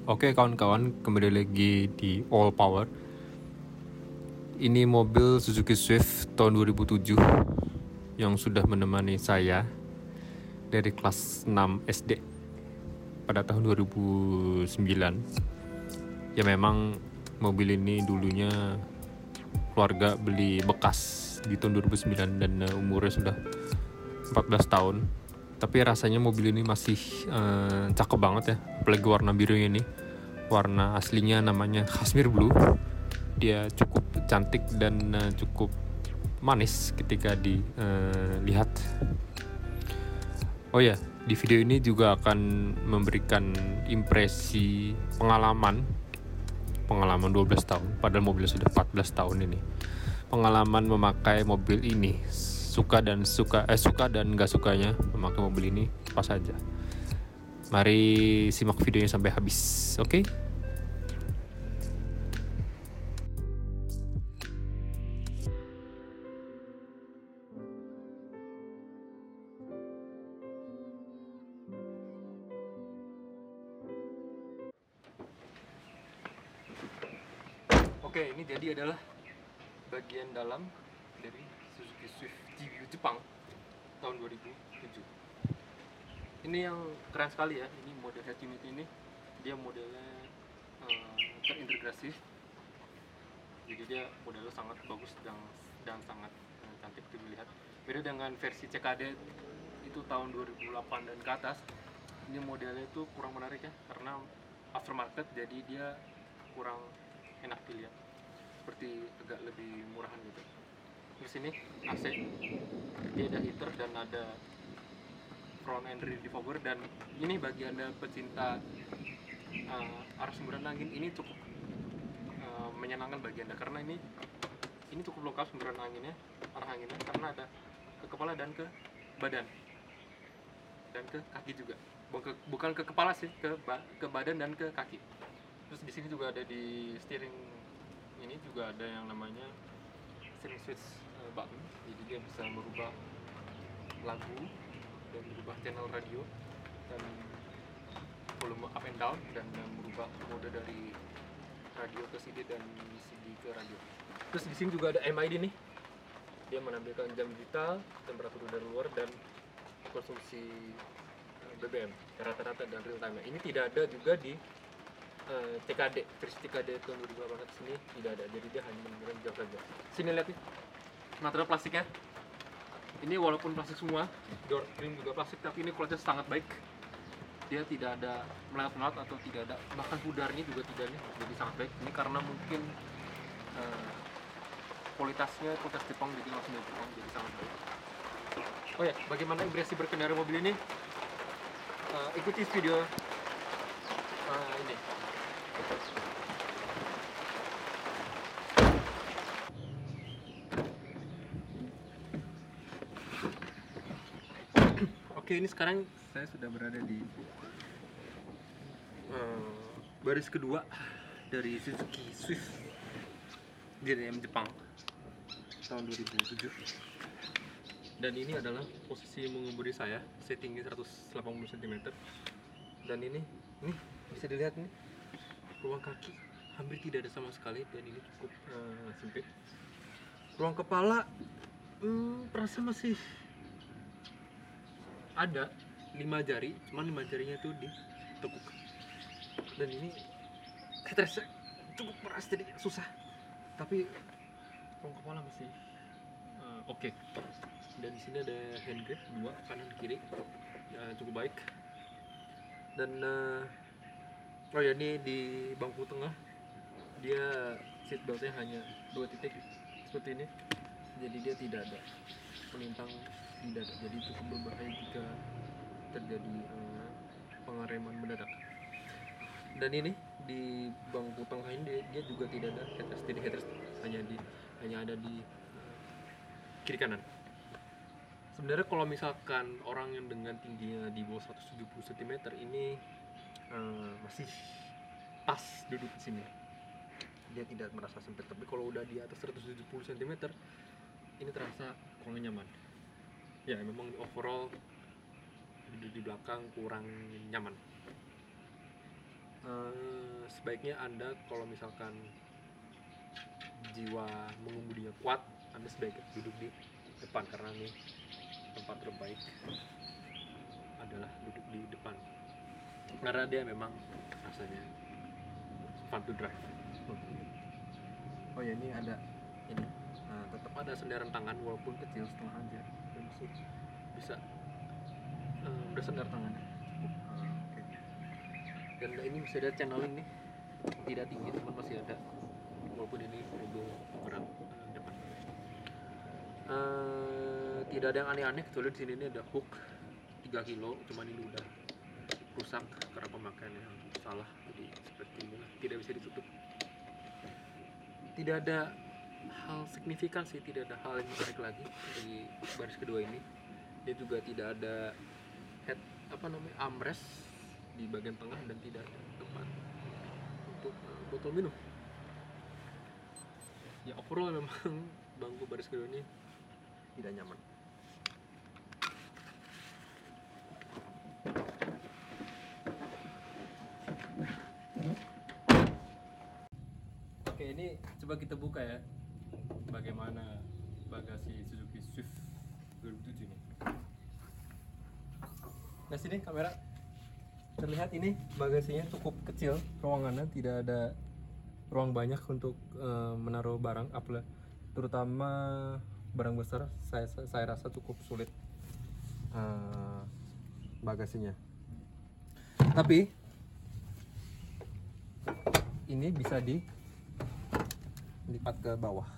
Oke kawan-kawan, kembali lagi di All Power. Ini mobil Suzuki Swift tahun 2007 yang sudah menemani saya dari kelas 6 SD pada tahun 2009. Ya memang mobil ini dulunya keluarga beli bekas di tahun 2009 dan umurnya sudah 14 tahun. Tapi rasanya mobil ini masih cakep banget ya, apalagi warna birunya ini. Warna aslinya namanya Kashmir Blue. Dia cukup cantik dan cukup manis ketika dilihat. Oh ya, di video ini juga akan memberikan impresi pengalaman 12 tahun, padahal mobilnya sudah 14 tahun ini. Pengalaman memakai mobil ini, suka dan gak sukanya memakai mobil ini apa saja. Mari simak videonya sampai habis, oke? Oke, ini jadi adalah bagian dalam dari Suzuki Swift GU Jepang tahun 2007. Ini yang keren sekali ya, ini model head unit ini dia modelnya terintegrasi, jadi dia modelnya sangat bagus dan sangat cantik dilihat. Beda dengan versi CKD itu tahun 2008 dan ke atas, ini modelnya itu kurang menarik ya, karena aftermarket jadi dia kurang enak dilihat, seperti agak lebih murahan gitu. Terus ini AC, dia ada heater dan ada front end rear defogger, dan ini bagi anda pecinta arah semburan angin ini cukup menyenangkan bagi anda, karena ini cukup lokal semburan anginnya, arah anginnya, karena ada ke kepala dan ke badan dan ke kaki juga. Bukan ke kepala sih, ke badan dan ke kaki. Terus di sini juga ada di steering ini juga ada yang namanya steering switch button, jadi dia bisa merubah lagu dan merubah channel radio dan volume up and down, dan merubah mode dari radio ke CD dan CD ke radio. Terus di sini juga ada MID nih, dia menampilkan jam digital, temperatur udara luar, dan konsumsi BBM rata-rata dan real time. Ini tidak ada juga di TKD, versi TKD tahun 2018 ini tidak ada, jadi dia hanya menunjukkan jam saja. Sini lihat nih, material plastiknya. Ini walaupun plastik semua, door trim juga plastik, tapi ini kualitasnya sangat baik. Dia tidak ada melat-melat atau tidak ada, bahkan pudarnya juga tidak, jadi sangat baik. Ini karena mungkin kualitas Jepang, jadi langsung dari Jepang, jadi sangat baik. Oh ya, bagaimana impresi berkendara mobil ini? Ikuti video ini. Oke, ini sekarang saya sudah berada di baris kedua dari Suzuki Swift JDM Jepang tahun 2007. Dan ini adalah posisi mengemudi saya tinggi 180 cm. Dan ini bisa dilihat nih, ruang kaki hampir tidak ada sama sekali, dan ini cukup sempit. Ruang kepala terasa masih ada 5 jari, cuman 5 jarinya tuh ditekuk. Dan ini headrestnya cukup keras, jadi susah, tapi ruang kepala masih oke. Dan di sini ada hand grip 2 kanan kiri, ya, cukup baik. Dan oh ya, ini di bangku tengah dia seat beltnya hanya 2 titik seperti ini, jadi dia tidak ada penintang, tidak ada, jadi cukup berbahaya jika terjadi pengereman mendadak. Dan ini di bangku tengah ini dia juga tidak ada headrest, jadi headrest hanya ada di kiri kanan. Sebenarnya kalau misalkan orang yang dengan tingginya di bawah 170 cm ini masih pas duduk di sini, dia tidak merasa sempit. Tapi kalau udah di atas 170 cm ini terasa kurang nyaman. Ya memang overall duduk di belakang kurang nyaman. sebaiknya Anda kalau misalkan jiwa mengemudinya kuat, Anda sebaiknya duduk di depan, karena ini tempat terbaik adalah duduk di depan, karena dia memang rasanya fun to drive. Oh ya, ini ada ini, tetap ada senderan tangan walaupun kecil setengah aja, dan bisa bersendar tangannya. Okay. Dan ini masih ada channeling nih, tidak tinggi teman, masih ada walaupun ini mobil berat depan. Tidak ada yang aneh-aneh kecuali di sini ini ada hook 3 kilo, cuman ini udah rusak karena pemakaian yang salah, jadi seperti ini tidak bisa ditutup. Tidak ada hal signifikan sih, tidak ada hal yang menarik lagi di baris kedua ini. Dia juga tidak ada armrest di bagian tengah, dan tidak ada tempat untuk botol minum. Ya overall memang bangku baris kedua ini tidak nyaman. Oke, ini coba kita buka ya, bagaimana bagasi Suzuki Swift 2007 ini. Nah, sini kamera, terlihat ini bagasinya cukup kecil, ruangannya tidak ada ruang banyak untuk menaruh barang, terutama barang besar. Saya rasa cukup sulit bagasinya. Tapi ini bisa dilipat ke bawah.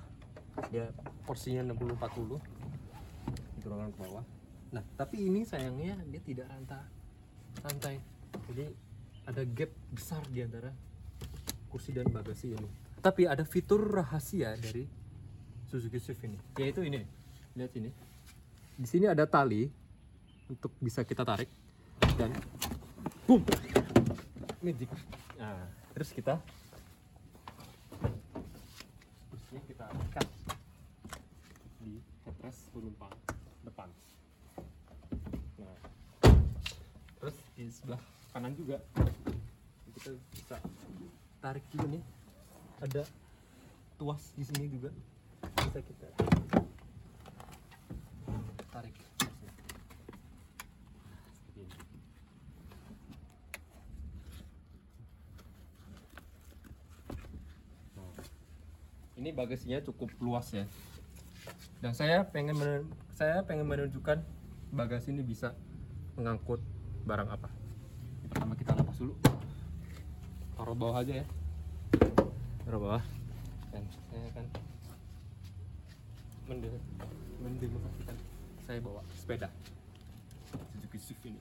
Dia porsinya 60-40, didorongkan ke bawah. Nah, tapi ini sayangnya dia tidak rantai. Jadi ada gap besar di antara kursi dan bagasi ini. Tapi ada fitur rahasia dari Suzuki Swift ini, yaitu ini. Lihat sini. Di sini ada tali untuk bisa kita tarik dan boom, magic. Nah, terus kita ikat di headrest penumpang depan. Nah, terus di sebelah kanan juga kita bisa tarik juga nih, ada tuas di sini juga bisa kita tarik. Ini bagasinya cukup luas ya, dan saya pengen menunjukkan bagasi ini bisa mengangkut barang apa. Pertama kita lepas dulu, taruh bawah aja ya, taruh bawah, dan saya akan mendemonstrasikan saya bawa sepeda Suzuki Swift ini.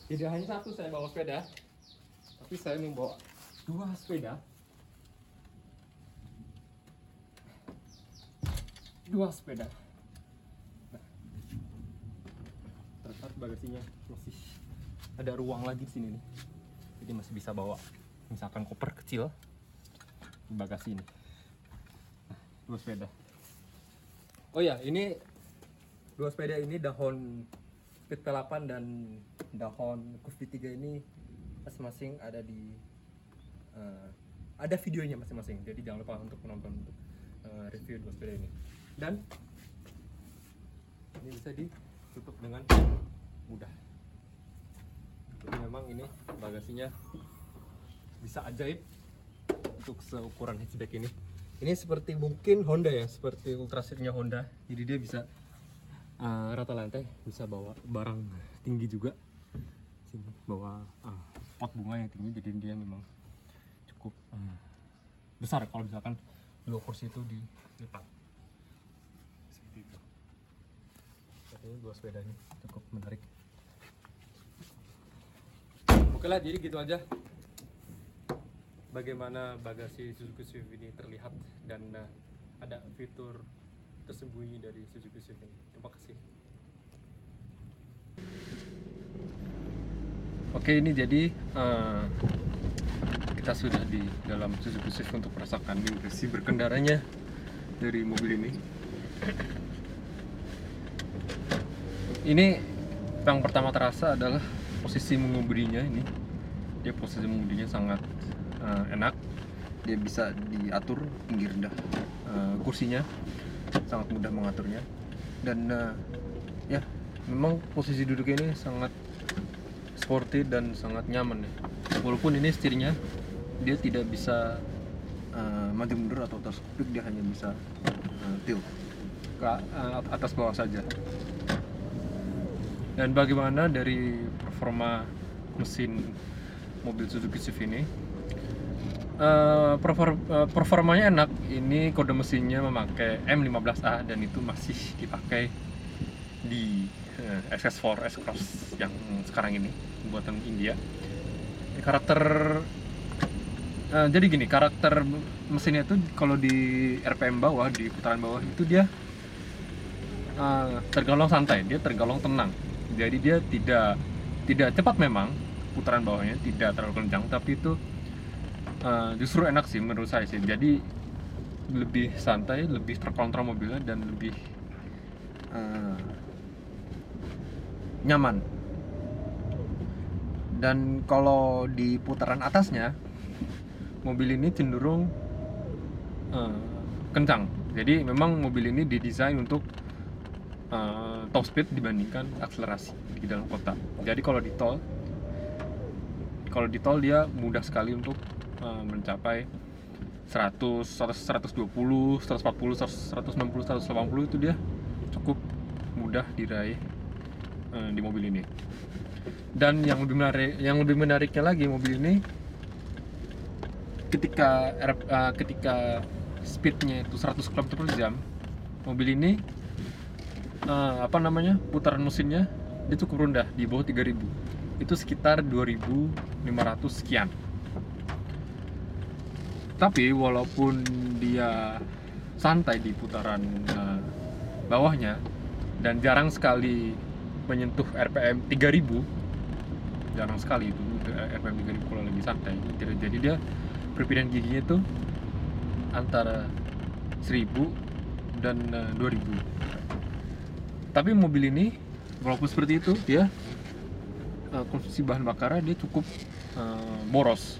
Tidak hanya satu saya bawa sepeda, tapi saya membawa 2 sepeda. 2 sepeda. Nah, ternyata bagasinya masih ada ruang lagi di sini nih. Jadi masih bisa bawa misalkan koper kecil di bagasi ini. Nah, 2 sepeda. Oh ya, ini 2 sepeda ini dahon Speed P8 dan dahon Curve 3 ini masing-masing ada di ada videonya masing-masing, jadi jangan lupa untuk menonton untuk review 2 sepeda ini. Dan ini bisa ditutup dengan mudah. Jadi memang ini bagasinya bisa ajaib untuk seukuran hatchback ini. Ini seperti mungkin Honda ya, seperti Ultraseeknya Honda. Jadi dia bisa rata lantai, bisa bawa barang tinggi juga. Sini bawa pot bunga yang tinggi, jadi dia memang cukup besar kalau misalkan 2 kursi itu dilipat seperti itu. Jadi 2 sepeda ini cukup menarik. Oke lah, jadi gitu aja bagaimana bagasi Suzuki Swift ini terlihat, dan ada fitur tersembunyi dari Suzuki Swift ini. Terima kasih. Oke, ini jadi kita sudah di dalam Suzuki Swift untuk merasakan impresi berkendaranya dari mobil ini. Ini Yang pertama terasa adalah posisi mengemudinya ini. Dia posisi mengemudinya sangat enak. Dia bisa diatur tinggi rendah kursinya, sangat mudah mengaturnya. Dan ya memang posisi duduk ini sangat sporty dan sangat nyaman ya. Walaupun ini setirnya dia tidak bisa maju mundur atau teleskopik, dia hanya bisa tilt ke atas bawah saja. Dan bagaimana dari performa mesin mobil Suzuki Swift ini? Performanya enak. Ini kode mesinnya memakai M15A dan itu masih dipakai di SS4 S-Cross yang sekarang ini buatan India. Jadi gini, karakter mesinnya itu kalau di RPM bawah, di putaran bawah itu dia tergolong santai, dia tergolong tenang. Jadi dia tidak cepat, memang putaran bawahnya tidak terlalu kencang, tapi itu justru enak sih menurut saya sih. Jadi lebih santai, lebih terkontrol mobilnya dan lebih nyaman. Dan kalau di putaran atasnya, mobil ini cenderung kencang. Jadi memang mobil ini didesain untuk top speed dibandingkan akselerasi di dalam kota. Jadi kalau di tol dia mudah sekali untuk mencapai 100, 120, 140, 160, 180 itu dia cukup mudah diraih di mobil ini. Dan yang lebih menariknya lagi, mobil ini ketika speednya itu 100 km/jam, mobil ini putaran mesinnya dia cukup rendah, di bawah 3000. Itu sekitar 2500 sekian. Tapi walaupun dia santai di putaran bawahnya dan jarang sekali menyentuh RPM 3000, jarang sekali itu RPM 3000 kalau lagi santai. Jadi dia perpindahan giginya itu antara 1000 dan 2000. Tapi mobil ini walaupun seperti itu, dia konsumsi bahan bakarnya dia cukup boros.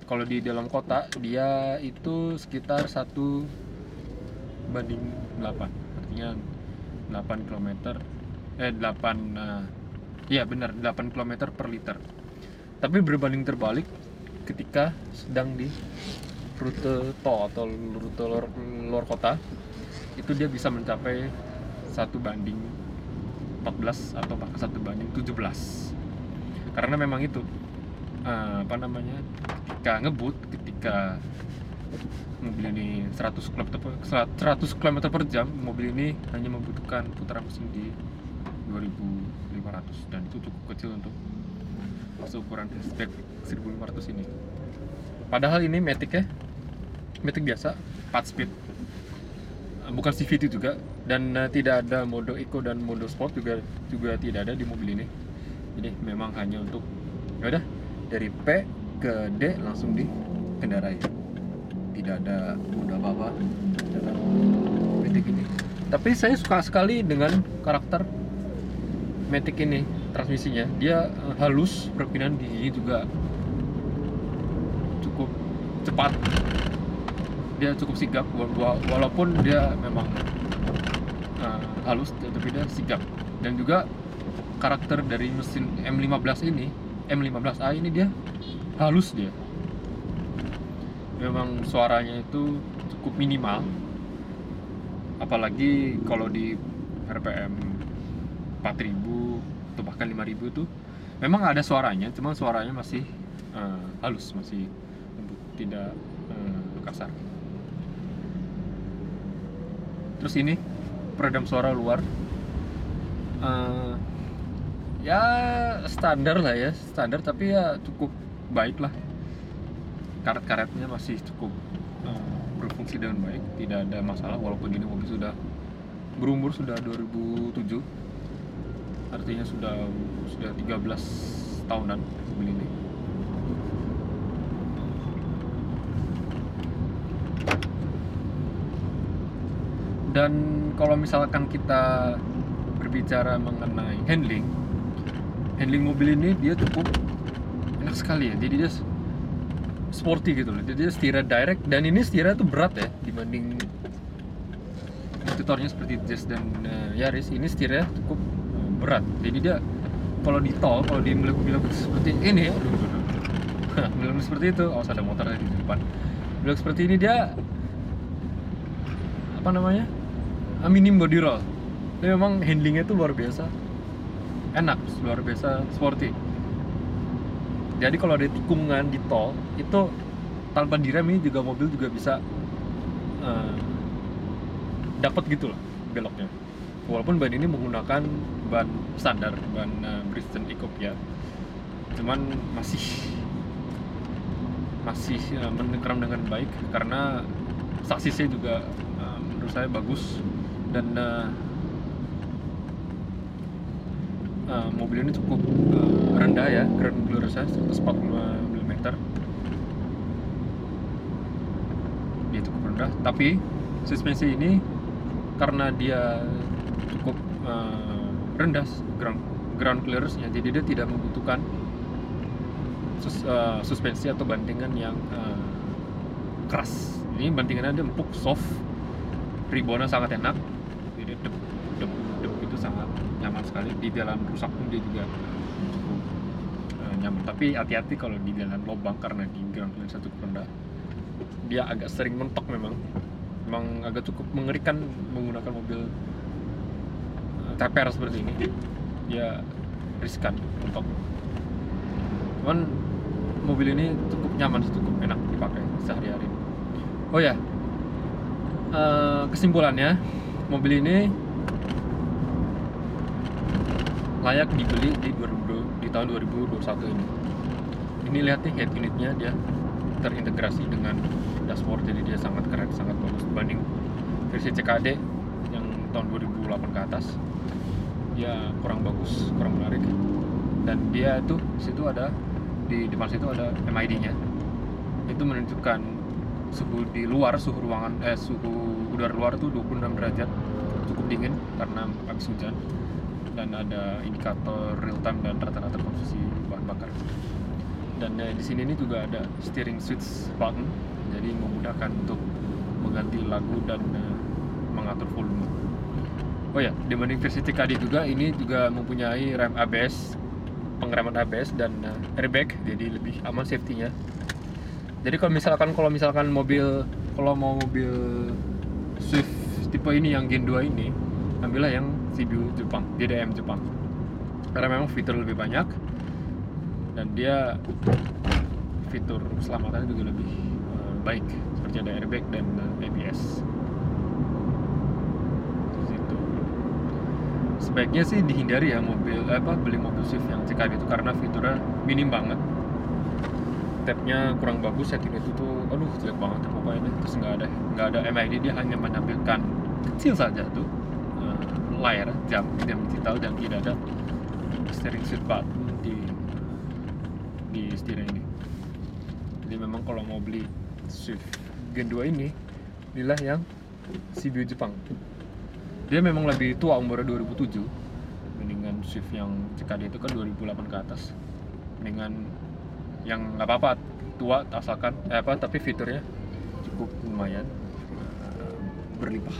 Kalau di dalam kota dia itu sekitar 1:8, artinya 8 km 8 km per liter. Tapi berbanding terbalik ketika sedang di rute tol atau rute luar kota, itu dia bisa mencapai 1:14 atau bahkan 1:17. Karena memang itu ketika mobil ini 100 km per jam, mobil ini hanya membutuhkan putaran mesin di 2500, dan itu cukup kecil untuk seukuran hatchback 1500 ini. Padahal ini Matic biasa 4 speed, bukan CVT juga, dan tidak ada mode Eco dan mode Sport juga tidak ada di mobil ini. Jadi memang hanya untuk yaudah dari P ke D langsung dikendarai, tidak ada mode apa-apa dalam Matic ini. Tapi saya suka sekali dengan karakter Matic ini, transmisinya dia halus, perpindahan giginya juga cukup cepat, dia cukup sigap walaupun dia memang halus, tapi dia sigap. Dan juga karakter dari mesin M15A ini dia halus, dia memang suaranya itu cukup minimal, apalagi kalau di RPM 4000 atau bahkan 5000 itu memang ada suaranya, cuma suaranya masih halus, masih lembut, tidak kasar. Terus ini peredam suara luar ya standar lah ya, tapi ya cukup baik lah. Karet-karetnya masih cukup berfungsi dengan baik, tidak ada masalah. Walaupun ini mobil sudah berumur, sudah 2007, artinya sudah 13 tahunan mobil ini. Dan kalau misalkan kita berbicara mengenai handling mobil ini dia cukup enak sekali ya. Jadi dia sporty gitu loh. Jadi dia setirnya direct, dan ini setirnya tuh berat ya dibanding tutornya seperti Jazz dan Yaris. Ini setirnya cukup berat. Jadi dia kalau di tol, kalau di belok seperti ini ya, belok seperti itu, ada motor di depan. Belok seperti ini dia apa namanya? Minim body roll. Tapi memang handlingnya tuh luar biasa enak, luar biasa sporty. Jadi kalau ada tikungan di tol itu tanpa direm ini juga mobil juga bisa dapat gitu loh beloknya. Walaupun ban ini menggunakan ban standar, ban Bristol Ecopia, cuman masih mengeram dengan baik karena saksisnya juga menurut saya bagus, dan mobil ini cukup rendah ya, ground clearance-nya 145 mm. Dia cukup rendah, tapi suspensi ini karena dia cukup rendah ground clearance-nya, jadi dia tidak membutuhkan suspensi atau bantingan yang keras. Ini bantingannya dia empuk, soft, reboundnya sangat enak, jadi dep itu sangat nyaman sekali. Di jalan rusak pun dia juga cukup nyaman. Tapi hati-hati kalau di jalan lobang karena di ground clearance cukup rendah, dia agak sering mentok. Memang agak cukup mengerikan menggunakan mobil TPR seperti ini. Dia riskan mentok. Cuman mobil ini cukup nyaman, cukup enak dipakai sehari-hari. Oh ya, kesimpulannya mobil ini layak dibeli di tahun 2021 ini. Ini lihat nih head unitnya, dia terintegrasi dengan dashboard, jadi dia sangat keren, sangat bagus dibanding versi CKD yang tahun 2008 ke atas. Dia kurang bagus, kurang menarik. Dan dia itu situ ada di depan situ ada MID-nya. Itu menunjukkan suhu di luar, suhu udara luar itu 26 derajat, cukup dingin karena habis hujan. Dan ada indikator real time dan rata-rata konsumsi bahan bakar. Dan di sini ini juga ada steering switch button, jadi memudahkan untuk mengganti lagu dan mengatur volume. Oh ya, dibanding versi CKD juga, ini juga mempunyai rem ABS, pengereman ABS dan airbag, jadi lebih aman safety-nya. Jadi kalau misalkan mau mobil Swift tipe ini yang Gen 2 ini, ambillah yang CBU Jepang, GDM Jepang, karena memang fitur lebih banyak dan dia fitur keselamatannya juga lebih baik, seperti ada airbag dan ABS. Itu sebaiknya sih dihindari ya beli mobil Swift yang CKD itu, karena fiturnya minim banget, tabnya kurang bagus, setting itu tuh jelek banget pokoknya. Terus nggak ada MID, dia hanya menampilkan kecil saja tuh layar jam digital, dan tidak ada steering wheel button di steering ini. Jadi memang kalau mau beli Swift Gen 2 ini, inilah yang CBU Jepang. Dia memang lebih tua, umurnya 2007, mendingan Swift yang CKD itu kan 2008 ke atas. Mendingan yang nggak apa-apa tua asalkan tapi fiturnya cukup lumayan berlimpah.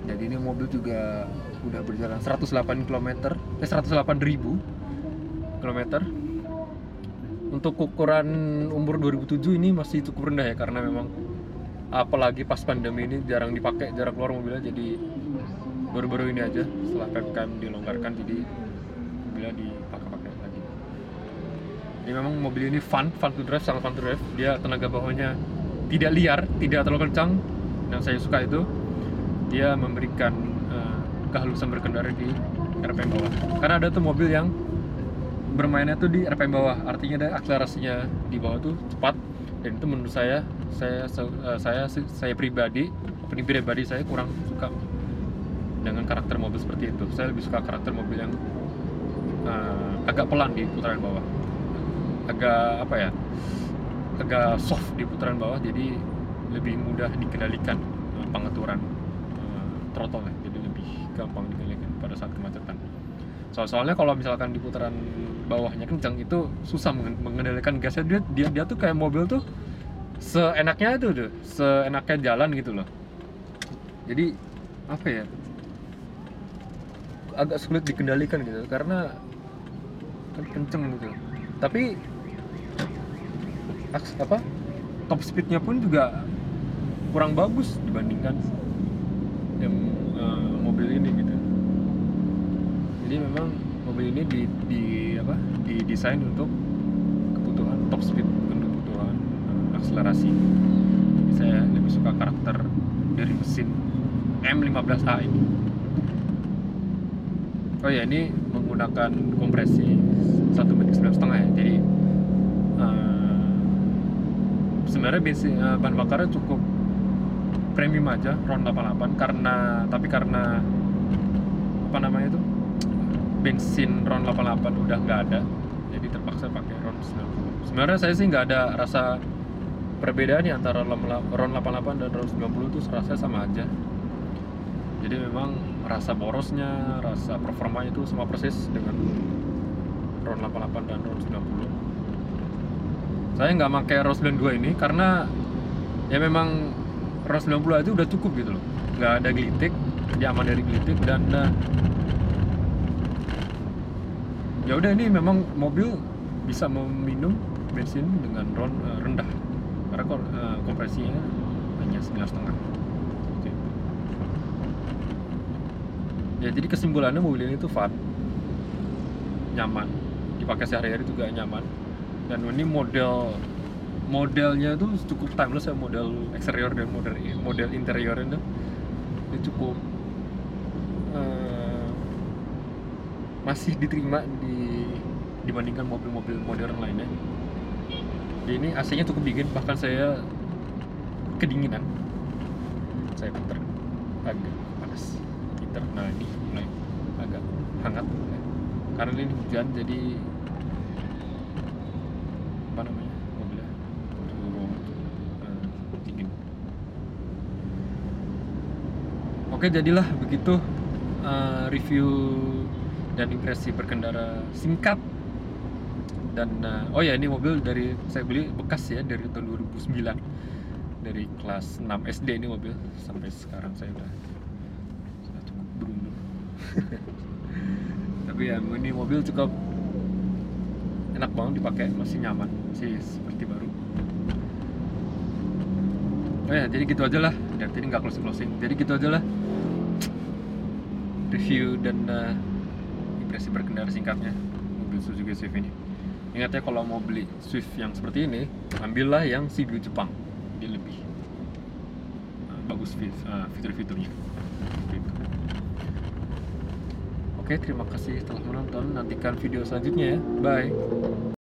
Jadi ini mobil juga udah berjalan 108.000 km. Untuk ukuran umur 2007 ini masih cukup rendah ya, karena memang apalagi pas pandemi ini jarang dipakai, jarang keluar mobilnya. Jadi baru-baru ini aja setelah PPKM dilonggarkan, jadi mobilnya dipakai lagi. Jadi memang mobil ini fun to drive, sangat fun to drive. Dia tenaga bawahnya tidak liar, tidak terlalu kencang, dan saya suka itu. Dia memberikan kehalusan berkendara di RPM bawah. Karena ada tuh mobil yang bermainnya tuh di RPM bawah, artinya ada akselerasinya di bawah tuh cepat, dan itu menurut saya pribadi saya kurang suka dengan karakter mobil seperti itu. Saya lebih suka karakter mobil yang agak pelan di putaran bawah, agak soft di putaran bawah, jadi lebih mudah dikendalikan pengaturan throttle-nya, jadi lebih gampang dikendalikan. pada saat kemacetan. Soalnya kalau misalkan di putaran bawahnya kencang itu susah mengendalikan gasnya. Dia tuh kayak mobil tuh seenaknya jalan gitu loh. Jadi apa ya, agak sulit dikendalikan gitu karena kan kenceng gitu. Tapi top speednya pun juga kurang bagus dibandingkan yang mobil ini gitu. Jadi memang mobil ini didesain untuk kebutuhan top speed, bukan kebutuhan akselerasi. Saya lebih suka karakter dari mesin M15H ini. Oh ya, ini menggunakan kompresi 1:9,5 ya. Jadi sebenarnya bahan bakarnya cukup premium aja, RON 88 karena bensin RON 88 udah nggak ada, jadi terpaksa pakai RON 90. Sebenarnya saya sih nggak ada rasa perbedaan nih antara RON 88 dan RON 90 itu rasanya sama aja. Jadi memang rasa borosnya, rasa performanya itu sama persis dengan RON 88 dan RON 90. Saya nggak pakai RON 92 ini karena ya memang RON 90 aja udah cukup gitu loh, nggak ada gelitik, dia aman dari gelitik, dan ya udah, ini memang mobil bisa meminum bensin dengan RON rendah karena kompresinya hanya 9,5. Ya, jadi kesimpulannya mobil ini tuh fun, nyaman, dipakai sehari-hari juga nyaman. Dan ini modelnya tuh cukup timeless ya, model eksterior dan model interiornya tuh ini cukup masih diterima dibandingkan mobil-mobil modern lainnya. Jadi ini AC-nya cukup dingin, bahkan saya kedinginan. Saya putar agak panas. Nah, ini mulai agak hangat karena ini hujan, jadi mobilnya dingin. Oke, jadilah begitu review dan impresi berkendara singkat. Dan oh ya, ini mobil saya beli bekas ya, dari tahun 2009, dari kelas 6 SD ini mobil, sampai sekarang saya udah cukup berumur. Tapi ya, ini mobil cukup enak banget dipakai, masih nyaman, masih seperti baru. Oh ya, jadi gitu aja lah. Dari tadi nggak closing. Jadi gitu aja lah review dan impresi berkendara singkatnya mobil Suzuki Swift ini. Ingat ya, kalau mau beli Swift yang seperti ini, ambillah yang CBU Jepang, dia lebih bagus fitur-fiturnya gitu. Oke, terima kasih telah menonton. Nantikan video selanjutnya ya. Bye.